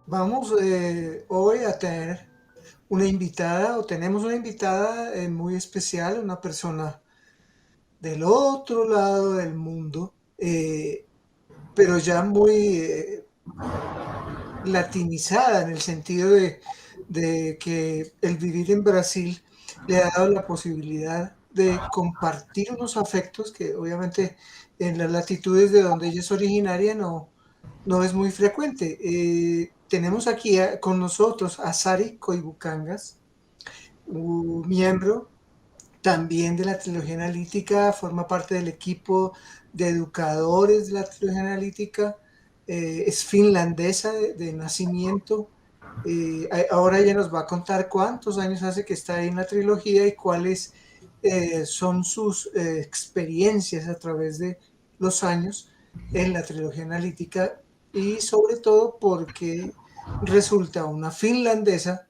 Vamos hoy a tener una invitada, o tenemos una invitada muy especial, una persona del otro lado del mundo, pero ya muy latinizada en el sentido de que el vivir en Brasil le ha dado la posibilidad de compartir unos afectos que obviamente en las latitudes de donde ella es originaria no es muy frecuente. Tenemos aquí con nosotros a Sari Coibucangas, un miembro también de la trilogía analítica, forma parte del equipo de educadores de la trilogía analítica, es finlandesa de nacimiento. Ahora ella nos va a contar cuántos años hace que está ahí en la trilogía y cuáles son sus experiencias a través de los años en la trilogía analítica y sobre todo porque resulta una finlandesa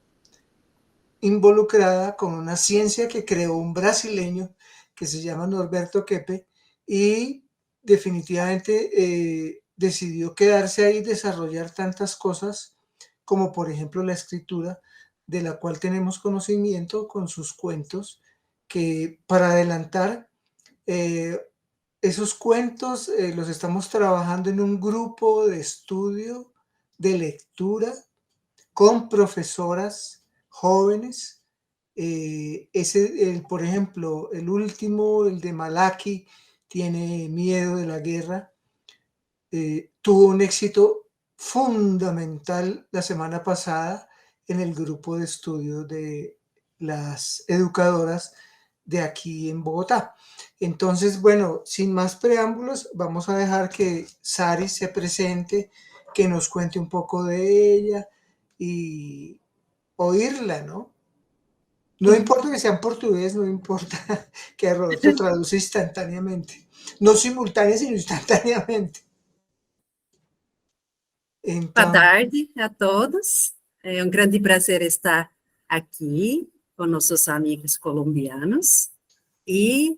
involucrada con una ciencia que creó un brasileño que se llama Norberto Keppe y definitivamente decidió quedarse ahí y desarrollar tantas cosas como por ejemplo la escritura, de la cual tenemos conocimiento con sus cuentos, que para adelantar, eh, esos cuentos los estamos trabajando en un grupo de estudio, de lectura, con profesoras jóvenes. Por ejemplo, el último, el de Malaki, tiene miedo de la guerra. Tuvo un éxito fundamental la semana pasada en el grupo de estudio de las educadoras de aquí en Bogotá. Entonces, bueno, sin más preámbulos, vamos a dejar que Sari se presente, que nos cuente un poco de ella y oírla, ¿no? No Sim. importa que sea en portugués, no importa que Roberto traduce instantáneamente. No simultánea, sino instantáneamente. Boa Entonces, tarde a todos. É um grande prazer estar aqui com nossos amigos colombianos e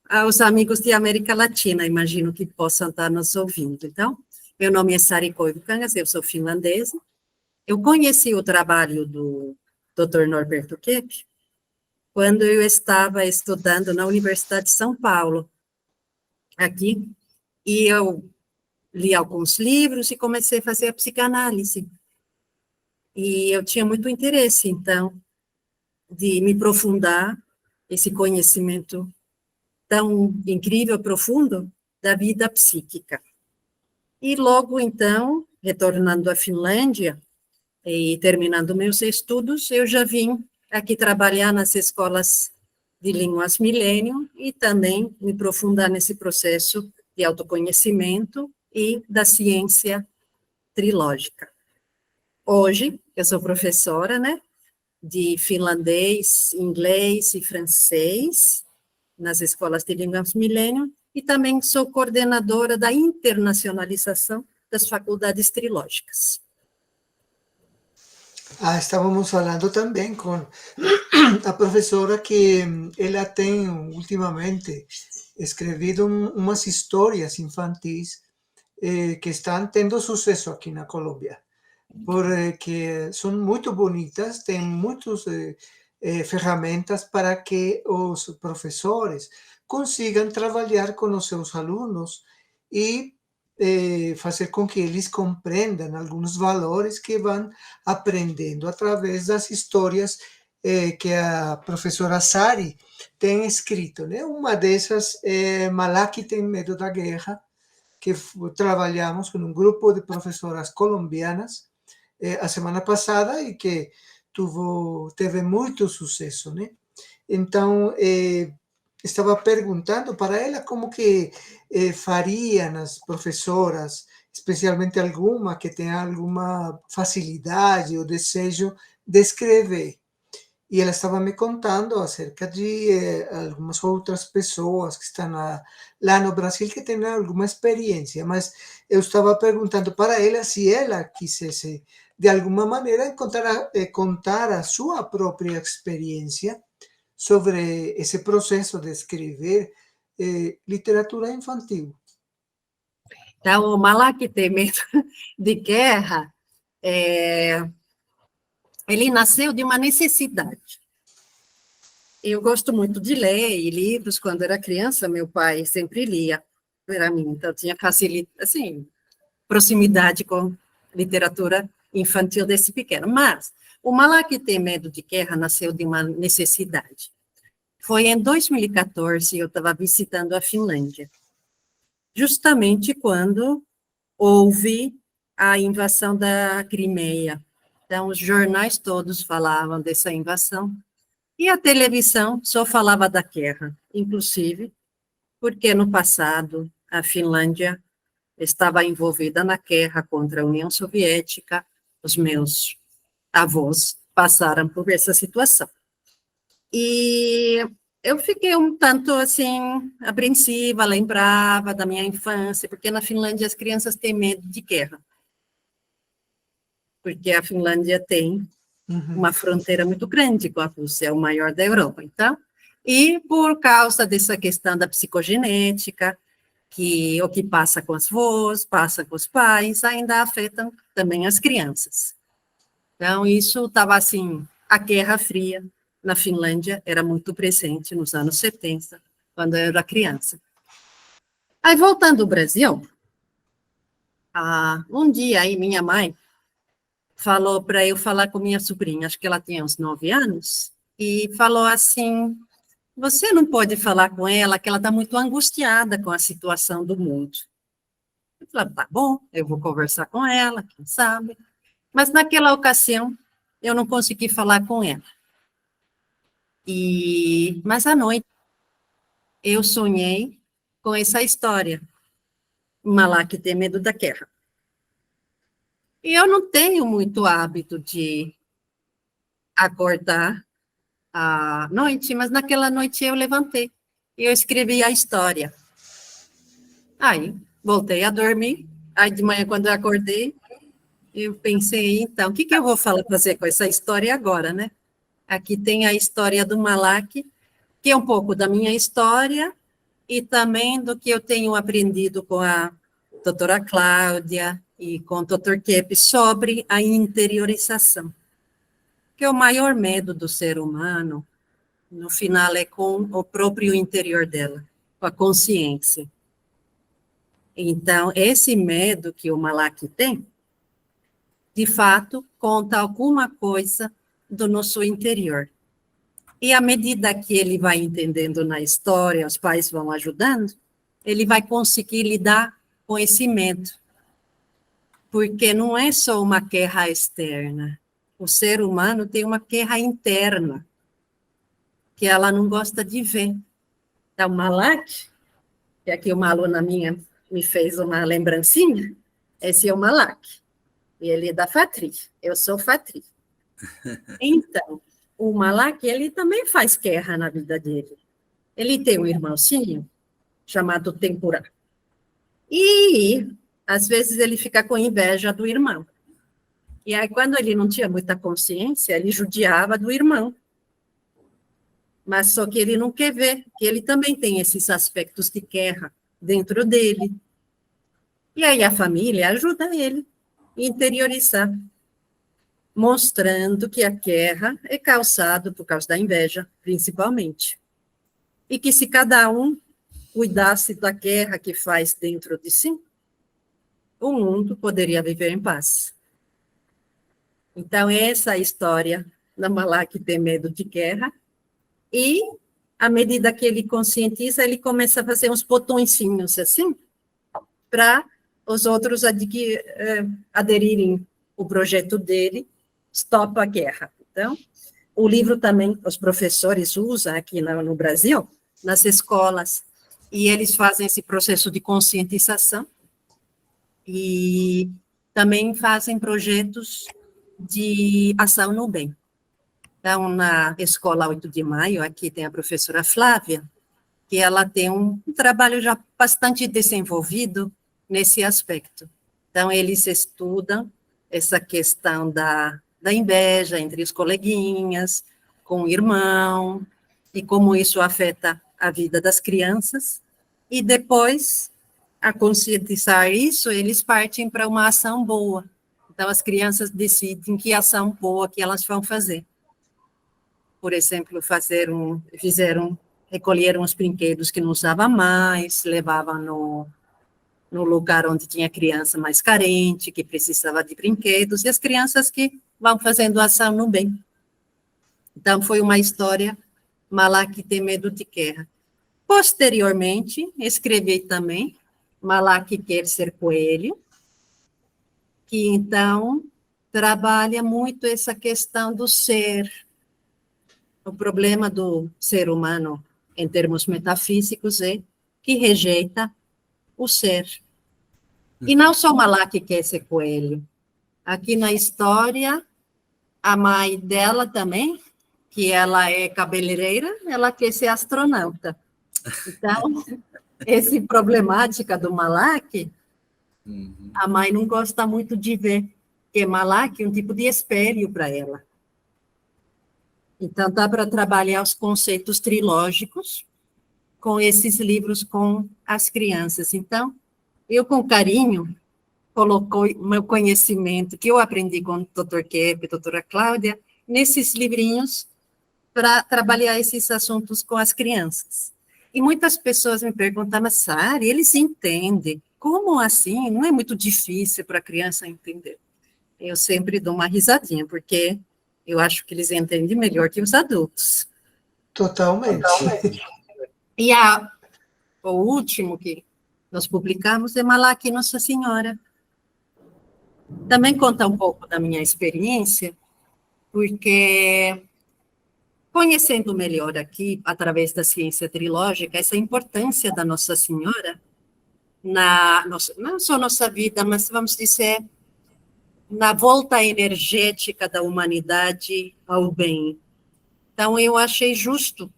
aos amigos de América Latina, imagino que possam estar nos ouvindo. Então, meu nome é Sari Koivukangas, eu sou finlandesa. Eu conheci o trabalho do Dr. Norberto Kepp quando eu estava estudando na Universidade de São Paulo, aqui, e eu li alguns livros e comecei a fazer a psicanálise. E eu tinha muito interesse, então, de me aprofundar esse conhecimento tão incrível, profundo, da vida psíquica. E logo, então, retornando à Finlândia e terminando meus estudos, eu já vim aqui trabalhar nas escolas de línguas milênio e também me aprofundar nesse processo de autoconhecimento e da ciência trilógica. Hoje, eu sou professora, né, de finlandês, inglês e francês, nas escolas de línguas milênio, e também sou coordenadora da internacionalização das faculdades trilógicas. estábamos hablando también con la profesora que ella tiene últimamente escrito unas historias infantis que están teniendo suceso aquí en Colombia, porque son muy bonitas, tienen muchas ferramentas para que los profesores consigan trabajar con los seus alumnos y hacer con que eles comprendan algunos valores que van aprendendo a través de las historias que a profesora Sari tem escrito, né? Uma dessas é Malaki tem medo da guerra, que trabalhamos com um grupo de professoras colombianas a semana passada e que teve muito sucesso, né? Então, estava perguntando para ela como que fariam as professoras, especialmente alguma que tenha alguma facilidade ou desejo de escrever. E ela estava me contando acerca de algumas outras pessoas que estão lá no Brasil que têm alguma experiência, mas eu estava perguntando para ela se ela quisesse, de alguma maneira, contar a sua própria experiência sobre esse processo de escrever literatura infantil. Então, o Malak tem medo de guerra, ele nasceu de uma necessidade. Eu gosto muito de ler e livros. Quando era criança, meu pai sempre lia para mim, então tinha assim, proximidade com literatura infantil desse pequeno. Mas o Malak Tem Medo de Guerra nasceu de uma necessidade. Foi em 2014, eu estava visitando a Finlândia, justamente quando houve a invasão da Crimeia. Então, os jornais todos falavam dessa invasão, e a televisão só falava da guerra, inclusive porque no passado a Finlândia estava envolvida na guerra contra a União Soviética. Os meus avós passaram por essa situação. E eu fiquei um tanto, assim, apreensiva, lembrava da minha infância, porque na Finlândia as crianças têm medo de guerra. Porque a Finlândia tem uma fronteira muito grande com a Rússia, é o maior da Europa, então, e por causa dessa questão da psicogenética, que o que passa com as avós, passa com os pais, ainda afetam também as crianças. Então, isso estava assim, a Guerra Fria na Finlândia era muito presente nos anos 70, quando eu era criança. Aí, voltando ao Brasil, um dia aí minha mãe falou para eu falar com minha sobrinha, acho que ela tinha uns 9 anos, e falou assim: você não pode falar com ela, que ela está muito angustiada com a situação do mundo. Eu falei: tá bom, eu vou conversar com ela, quem sabe. Mas naquela ocasião, eu não consegui falar com ela. Mas à noite, eu sonhei com essa história, Malak Tem Medo da Guerra. E eu não tenho muito hábito de acordar à noite, mas naquela noite eu levantei e eu escrevi a história. Aí, voltei a dormir. Aí, de manhã, quando eu acordei, eu pensei, então, o que eu vou fazer com essa história agora, né? Aqui tem a história do Malak, que é um pouco da minha história e também do que eu tenho aprendido com a doutora Cláudia e com o doutor Kepp sobre a interiorização. Que o maior medo do ser humano, no final, é com o próprio interior dela, com a consciência. Então, esse medo que o Malak tem, de fato, conta alguma coisa do nosso interior. E à medida que ele vai entendendo na história, os pais vão ajudando, ele vai conseguir lidar com esse medo. Porque não é só uma guerra externa. O ser humano tem uma guerra interna, que ela não gosta de ver. Então, o Malak, que aqui uma aluna minha me fez uma lembrancinha, esse é o Malak. E ele é da Fatri, eu sou Fatri. Então, o Malak, ele também faz guerra na vida dele. Ele tem um irmãozinho chamado Tempurá. E, às vezes, ele fica com inveja do irmão. E aí, quando ele não tinha muita consciência, ele judiava do irmão. Mas só que ele não quer ver que ele também tem esses aspectos de guerra dentro dele. E aí a família ajuda ele a interiorizar, mostrando que a guerra é causada por causa da inveja, principalmente. E que se cada um cuidasse da guerra que faz dentro de si, o mundo poderia viver em paz. Então, essa é a história da Malak Tem Medo de Guerra. E, à medida que ele conscientiza, ele começa a fazer uns botõezinhos assim, para os outros aderirem ao projeto dele, Stop a Guerra. Então, o livro também os professores usam aqui no Brasil, nas escolas, e eles fazem esse processo de conscientização e também fazem projetos de ação no bem. Então, na Escola 8 de Maio, aqui tem a professora Flávia, que ela tem um trabalho já bastante desenvolvido nesse aspecto. Então, eles estudam essa questão da inveja entre os coleguinhas, com o irmão, e como isso afeta a vida das crianças, e depois, a conscientizar isso, eles partem para uma ação boa, Então, as crianças decidem que ação boa que elas vão fazer. Por exemplo, recolheram os brinquedos que não usavam mais, levavam no lugar onde tinha criança mais carente, que precisava de brinquedos, e as crianças que vão fazendo ação no bem. Então, foi uma história, Malak tem medo de guerra. Posteriormente, escrevi também, Malak quer ser coelho, que, então, trabalha muito essa questão do ser. O problema do ser humano, em termos metafísicos, é que rejeita o ser. E não só Malak quer ser coelho. Aqui na história, a mãe dela também, que ela é cabeleireira, ela quer ser astronauta. Então, essa problemática do Malak, a mãe não gosta muito de ver, porque Malak é um tipo de espelho para ela. Então, dá para trabalhar os conceitos trilógicos com esses livros com as crianças. Então, eu, com carinho, colocou o meu conhecimento que eu aprendi com o Dr. Kep, a doutora Cláudia, nesses livrinhos para trabalhar esses assuntos com as crianças. E muitas pessoas me perguntam, mas Sara, eles entendem? Como assim? Não é muito difícil para a criança entender? Eu sempre dou uma risadinha, porque eu acho que eles entendem melhor que os adultos. Totalmente. E o último que nós publicamos é Malak Nossa Senhora. Também conta um pouco da minha experiência, porque conhecendo melhor aqui, através da ciência trilógica, essa importância da Nossa Senhora não só nossa vida, mas vamos dizer, na volta energética da humanidade ao bem. Então, eu achei justo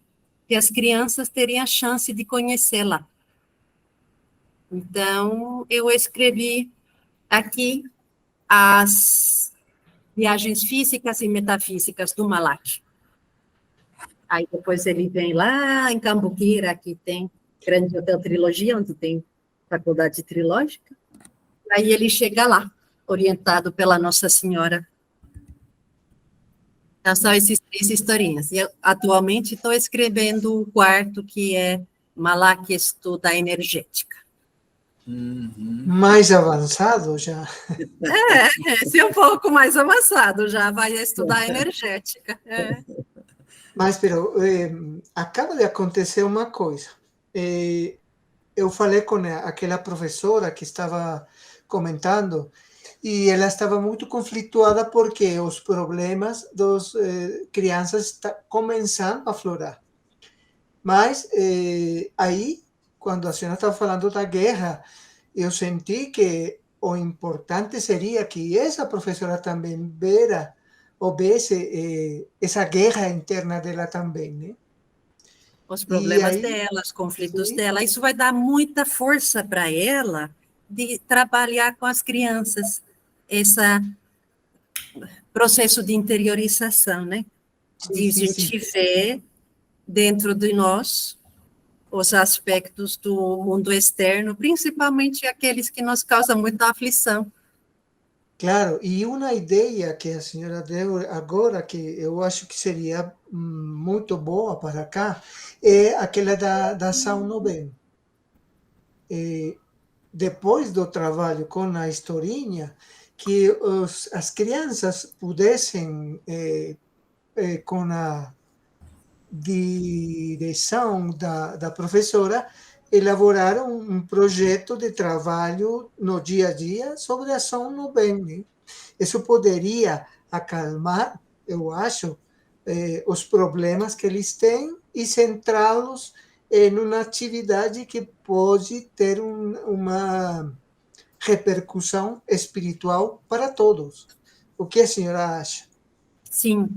que as crianças teriam a chance de conhecê-la. Então, eu escrevi aqui as viagens físicas e metafísicas do Malak. Aí depois ele vem lá em Cambuquira, que tem Grande Hotel Trilogia, onde tem faculdade trilógica. Aí ele chega lá, orientado pela Nossa Senhora. Então, são esses 3 historinhas. E eu, atualmente, estou escrevendo o 4, que é Malak Estuda Energética. Mais avançado já. Esse é um pouco mais avançado, já vai estudar energética. Mas, acaba de acontecer uma coisa. Eu falei com aquela professora que estava comentando, e ela estava muito conflituada porque os problemas das crianças estão começando a aflorar. Mas aí, quando a senhora estava falando da guerra, eu senti que o importante seria que essa professora também houvesse essa guerra interna dela também, né? Os problemas dela, os conflitos dela, isso vai dar muita força para ela de trabalhar com as crianças, esse processo de interiorização, né? De a gente ver dentro de nós os aspectos do mundo externo, principalmente aqueles que nos causam muita aflição. Claro, e uma ideia que a senhora deu agora, que eu acho que seria muito boa para cá, é aquela da ação no bem. Depois do trabalho com a historinha, que as crianças pudessem, com a direção da professora, elaborar um projeto de trabalho no dia a dia sobre a ação no bem. Né? Isso poderia acalmar, eu acho, os problemas que eles têm e centrá-los em uma atividade que pode ter uma repercussão espiritual para todos. O que a senhora acha? Sim,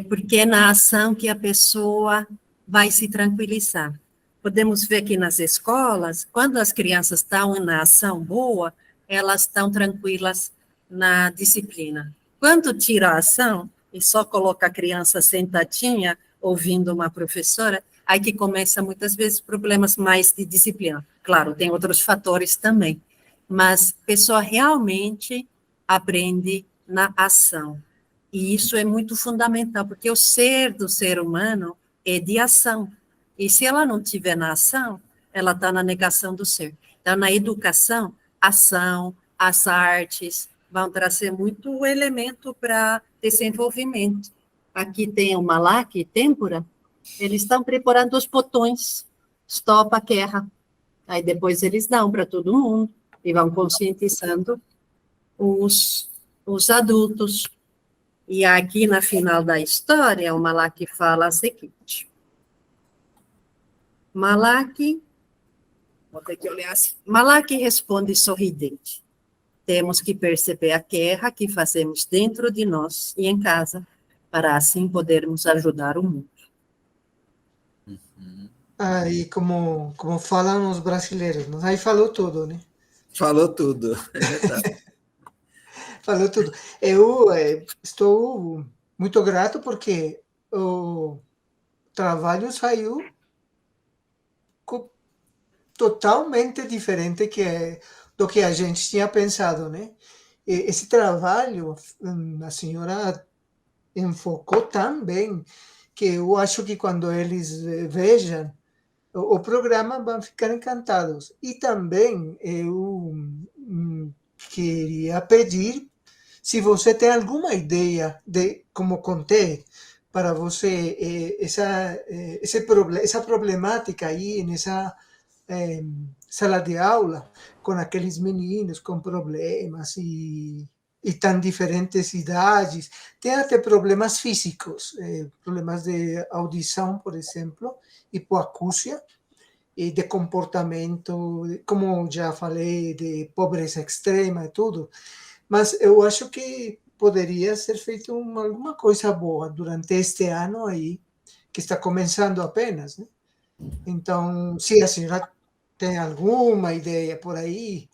porque é na ação que a pessoa vai se tranquilizar. Podemos ver que nas escolas, quando as crianças estão na ação boa, elas estão tranquilas na disciplina. Quando tira a ação e só coloca a criança sentadinha, ouvindo uma professora, aí que começa muitas vezes problemas mais de disciplina. Claro, tem outros fatores também, mas a pessoa realmente aprende na ação. E isso é muito fundamental, porque o ser do ser humano é de ação. E se ela não tiver na ação, ela está na negação do ser. Então, na educação, ação, as artes vão trazer muito elemento para desenvolvimento. Aqui tem o Malak e Têmpora, eles estão preparando os botões, stop a guerra. Aí depois eles dão para todo mundo e vão conscientizando os adultos. E aqui, na final da história, o Malak fala o seguinte. Malak, vou ter que olhar assim. Malak responde sorridente. Temos que perceber a guerra que fazemos dentro de nós e em casa, para assim podermos ajudar o mundo. Aí, como falam os brasileiros, né? Aí falou tudo, né? Falou tudo, é verdade. Falou tudo. Eu estou muito grato porque o trabalho saiu totalmente diferente do que a gente tinha pensado, né? Esse trabalho, a senhora enfocou tão bem que eu acho que quando eles vejam o programa vão ficar encantados. E também eu queria pedir se você tem alguma ideia de, como contei, para você essa problemática aí nessa sala de aula com aqueles meninos com problemas e tão diferentes idades, tem até problemas físicos, problemas de audição, por exemplo, hipoacúsia, e de comportamento, como já falei, de pobreza extrema e tudo. Mas eu acho que poderia ser feito alguma coisa boa durante este ano aí, que está começando apenas, né? Então, se a senhora tem alguma ideia por aí,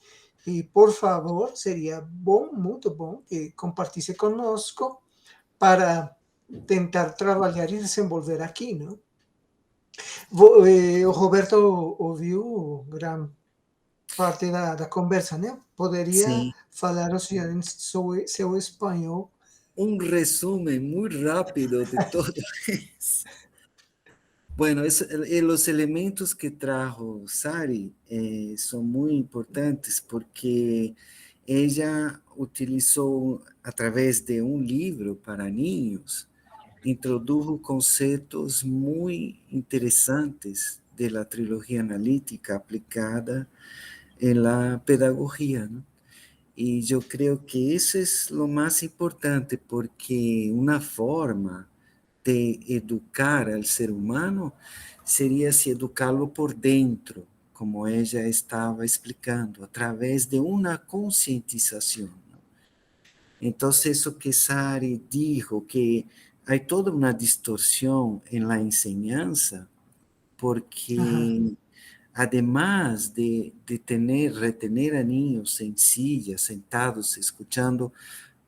e por favor, seria bom, muito bom, que compartisse conosco para tentar trabalhar e desenvolver aqui, não? O Roberto ouviu gran parte da conversa, né? Poderia Sim. falar ao senhor em seu espanhol. Um resumen muy rápido de todo eso. Bueno, los elementos que trajo Sari son muy importantes porque ella utilizó a través de un libro para niños, introdujo conceptos muy interesantes de la trilogía analítica aplicada en la pedagogía, ¿no? Y yo creo que eso es lo más importante porque una forma de educar al ser humano sería si educarlo por dentro, como ella estaba explicando, a través de una concientización, ¿no? Entonces, eso que Sari dijo, que hay toda una distorsión en la enseñanza, Ajá, porque además de retener a niños en sillas, sentados, escuchando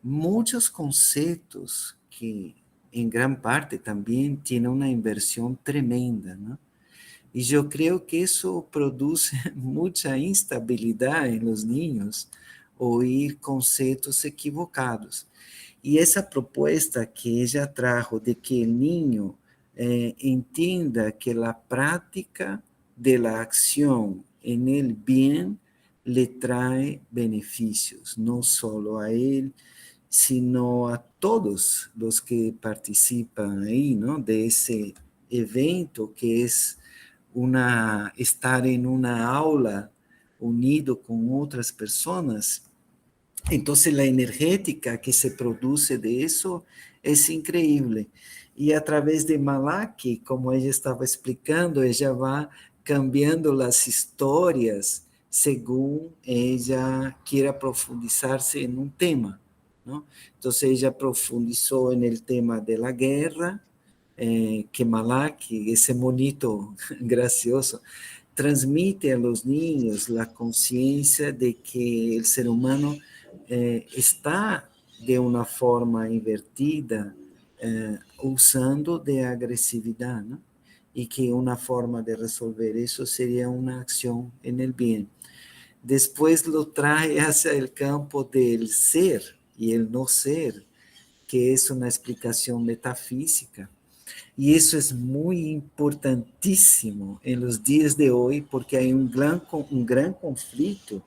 muchos conceptos que en gran parte también tienen una inversión tremenda, ¿no? Y yo creo que eso produce mucha instabilidad en los niños, oír conceptos equivocados. Y esa propuesta que ella trajo de que el niño entienda que la práctica de la acción en el bien le trae beneficios, no solo a él, sino a todos los que participan ahí, ¿no? De ese evento que es estar en una aula unido con otras personas. Entonces la energética que se produce de eso es increíble. Y a través de Malaki, como ella estaba explicando, ella va cambiando las historias según ella quiera profundizarse en un tema, ¿no? Entonces ella profundizó en el tema de la guerra, que Malaki, ese monito gracioso, transmite a los niños la conciencia de que el ser humano está de una forma invertida, usando de agresividad, ¿no? Y que una forma de resolver eso sería una acción en el bien. después lo trae hacia el campo del ser y el no ser, que es una explicación metafísica. Y eso es muy importantísimo en los días de hoy porque hay un gran conflicto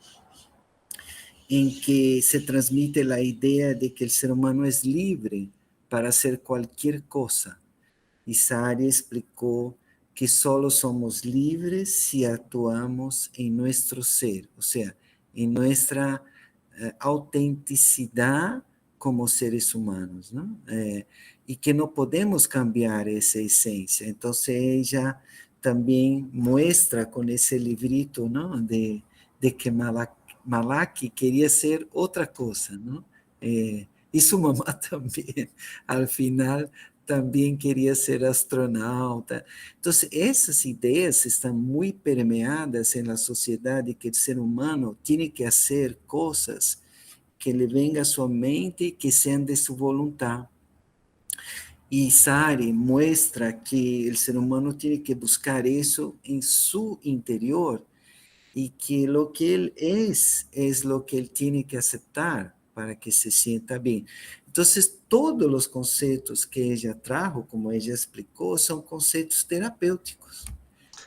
en que se transmite la idea de que el ser humano es libre para hacer cualquier cosa. Y Sari explicó que solo somos libres si actuamos en nuestro ser, o sea, en nuestra autenticidad como seres humanos, ¿no? Y que no podemos cambiar esa esencia. Entonces ella también muestra con ese librito, ¿no? De que Malaki quería ser otra cosa, ¿no? Y su mamá también, al final también quería ser astronauta. Entonces, esas ideas están muy permeadas en la sociedad de que el ser humano tiene que hacer cosas que le vengan a su mente, que sean de su voluntad. Y Sari muestra que el ser humano tiene que buscar eso en su interior y que lo que él es lo que él tiene que aceptar para que se sienta bien. Entonces, todos los conceptos que ella trajo, como ella explicó, son conceptos terapéuticos.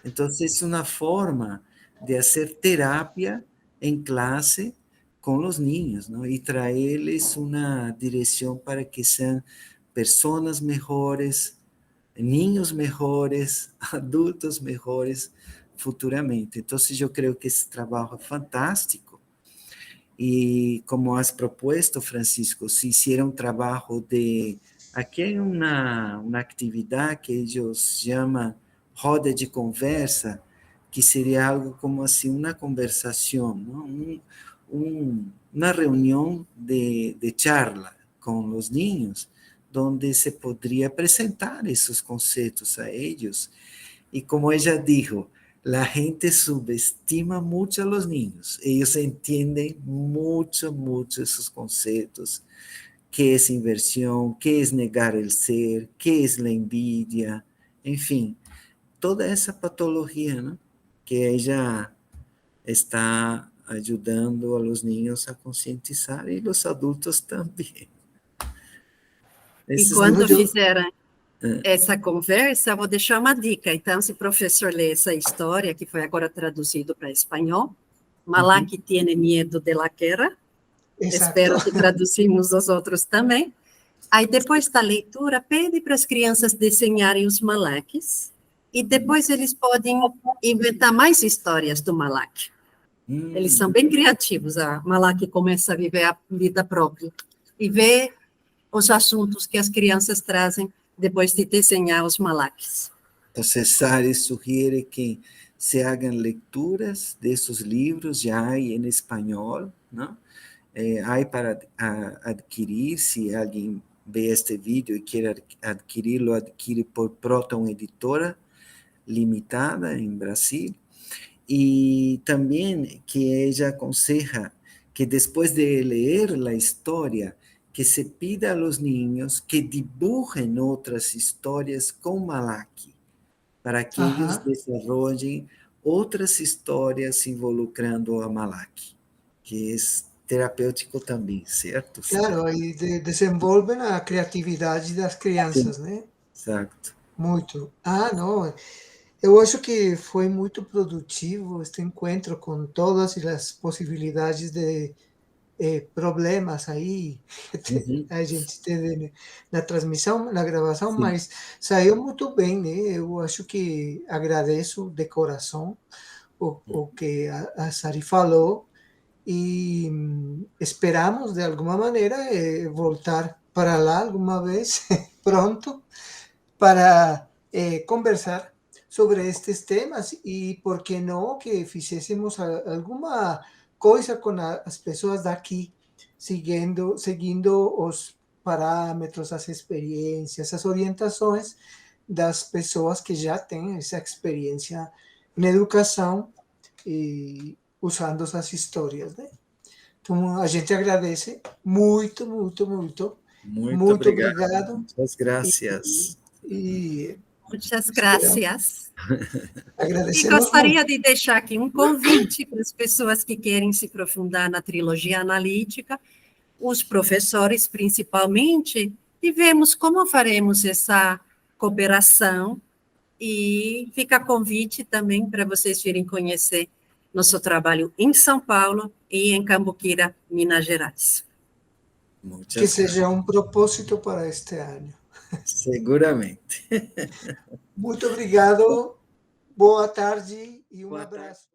Entonces, es una forma de hacer terapia en clase con los niños, ¿no? Y traerles una dirección para que sean personas mejores, niños mejores, adultos mejores futuramente. Entonces, yo creo que ese trabajo es fantástico. Y como has propuesto, Francisco, si hiciera un trabajo de... Aquí hay una actividad que ellos llaman roda de conversa, que sería algo como así, una conversación, ¿no? Una reunión de charla con los niños, donde se podría presentar esos conceptos a ellos. Y como ella dijo, la gente subestima mucho a los niños. Ellos entienden mucho, mucho esos conceptos. ¿Qué es inversión? ¿Qué es negar el ser? ¿Qué es la envidia? En fin, toda esa patología, ¿no? Que ella está ayudando a los niños a concientizar y los adultos también. E Esse quando Yo, fizeram essa conversa, vou deixar uma dica. Então, se o professor lê essa história, que foi agora traduzido para espanhol, Malaki tiene miedo de la guerra, exacto. espero que traduzimos os outros também. Aí, depois da leitura, pede para as crianças desenharem os Malakis, e depois eles podem inventar mais histórias do Malak. Eles são bem criativos, a Malaki começa a viver a vida própria, e vê os assuntos que as crianças trazem depois de desenhar os Malakis. Entonces, Sari sugiere que se hagan lecturas de esos libros, ya hay en español, ¿no? Hay para adquirir, si alguien ve este video y quiere adquirirlo, adquiere por Proton Editora Limitada en Brasil. Y también que ella aconseja que después de leer la historia, que se pida a los niños que dibujen otras historias con Malaki, para que ellos Ajá. desarrollen outras histórias involucrando a Malaki, que é terapêutico também, certo? Claro, aí desenvolvem a criatividade das Sim, crianças, né? exato. Muito. Ah, não. Eu acho que foi muito produtivo este encontro com todas as possibilidades de problemas aí Uhum. a gente teve na transmissão, na gravação, Sim. mas saiu muito bem, né? Eu acho que agradeço de coração o que a Sari falou e esperamos de alguma maneira voltar para lá alguma vez pronto para conversar sobre estes temas e por que não que fizéssemos alguma coisa com as pessoas daqui, seguindo os parâmetros, as experiências, as orientações das pessoas que já têm essa experiência na educação e usando essas histórias, né? Então, a gente agradece muito, muito, muito. Muito Muito obrigado. obrigado. Muitas E, graças. e Muitas graças. E Agradecemos gostaria de deixar aqui um convite para as pessoas que querem se aprofundar na trilogia analítica, os professores principalmente, e vemos como faremos essa cooperação, e fica convite também para vocês virem conhecer nosso trabalho em São Paulo e em Cambuquira, Minas Gerais. que seja um propósito para este ano. Seguramente. Muito obrigado, boa tarde e um Boa tarde. abraço.